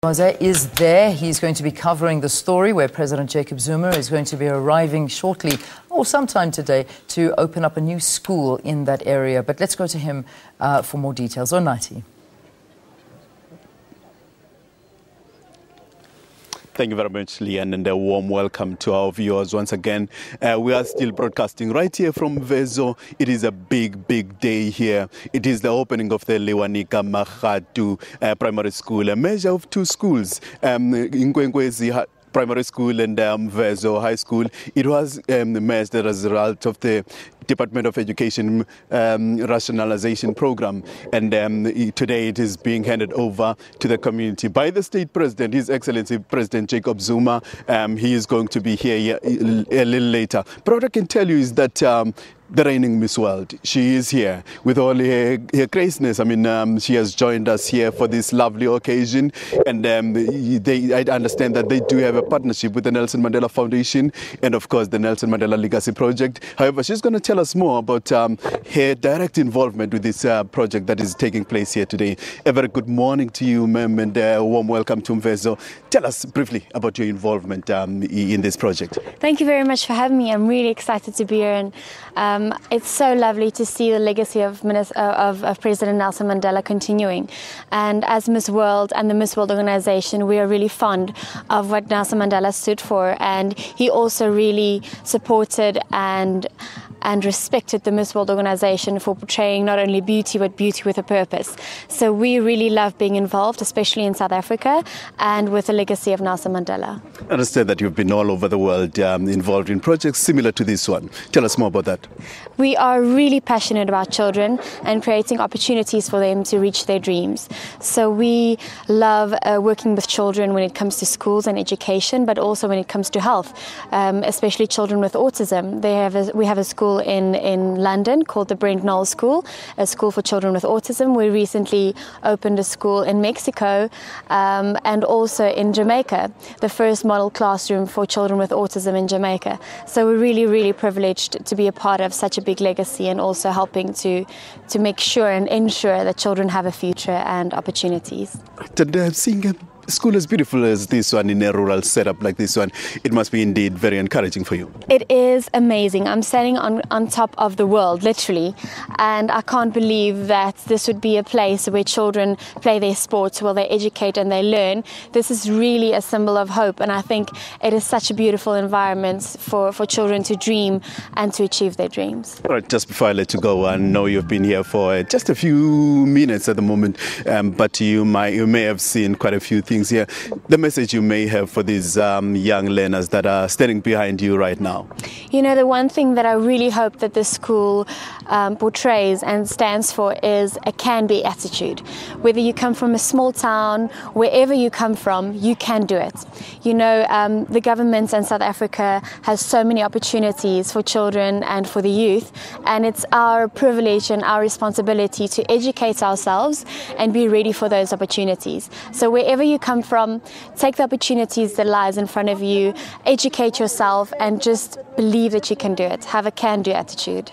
Binqose is there. He's going to be covering the story where President Jacob Zuma is going to be arriving shortly or sometime today to open up a new school in that area. But let's go to him for more details. Unathi. Thank you very much, Leanne, and a warm welcome to our viewers once again. We are still broadcasting right here from Mvezo. It is a big day here. It is the opening of the Lewanika Makgato primary school, a measure of two schools, Nkosi Primary School and Mvezo High School. It was merged as a result of the Department of Education rationalisation program, and today it is being handed over to the community by the State President, His Excellency President Jacob Zuma. He is going to be here a little later. But what I can tell you is that the reigning Miss World, she is here with all her craziness. I mean, she has joined us here for this lovely occasion, and I understand that they do have a partnership with the Nelson Mandela Foundation and, of course, the Nelson Mandela Legacy Project. However, she's going to tell us more about her direct involvement with this project that is taking place here today. A very good morning to you, ma'am, and a warm welcome to Mvezo. Tell us briefly about your involvement in this project. Thank you very much for having me. I'm really excited to be here, and it's so lovely to see the legacy of President Nelson Mandela continuing. And as Miss World and the Miss World organization, we are really fond of what Nelson Mandela stood for, and he also really supported and respected the Miss World organization for portraying not only beauty, but beauty with a purpose. So we really love being involved, especially in South Africa, and with the legacy of Nelson Mandela. I understand that you've been all over the world involved in projects similar to this one. Tell us more about that. We are really passionate about children and creating opportunities for them to reach their dreams. So we love working with children when it comes to schools and education, but also when it comes to health, especially children with autism. We have a school in London called the Brent Knowles School, a school for children with autism. We recently opened a school in Mexico and also in Jamaica, the first model classroom for children with autism in Jamaica. So we're really privileged to be a part of such a big legacy, and also helping to make sure and ensure that children have a future and opportunities. Seeing a school as beautiful as this one in a rural setup like this one, it must be indeed very encouraging for you. It is amazing. I'm standing on top of the world, literally, and I can't believe that this would be a place where children play their sports, where they educate and they learn. This is really a symbol of hope, and I think it is such a beautiful environment for children to dream and to achieve their dreams. All right, just before I let you go, I know you've been here for just a few minutes at the moment, but you may have seen quite a few things here. The message you may have for these young learners that are standing behind you right now. You know, the one thing that I really hope that this school portrays and stands for is a can-be attitude. Whether you come from a small town, wherever you come from, you can do it. You know, the government in South Africa has so many opportunities for children and for the youth, and it's our privilege and our responsibility to educate ourselves and be ready for those opportunities. So wherever you come from, take the opportunities that lies in front of you, educate yourself, and just believe that you can do it. Have a can-do attitude.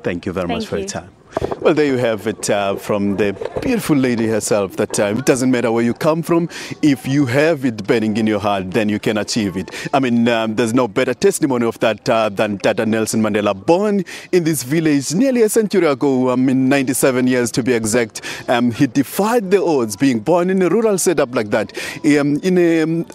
Thank you very much for your time. Well, there you have it from the beautiful lady herself, that it doesn't matter where you come from. If you have it burning in your heart, then you can achieve it. I mean, there's no better testimony of that than Tata Nelson Mandela, born in this village nearly a century ago, 97 years to be exact. He defied the odds, being born in a rural setup like that, in a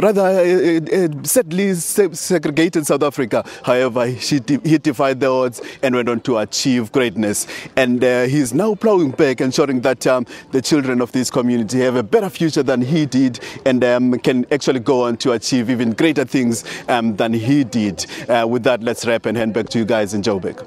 rather sadly segregated South Africa. However, he defied the odds and went on to achieve greatness. And he's now plowing back, ensuring that the children of this community have a better future than he did, and can actually go on to achieve even greater things than he did. With that, let's wrap and hand back to you guys in Joburg.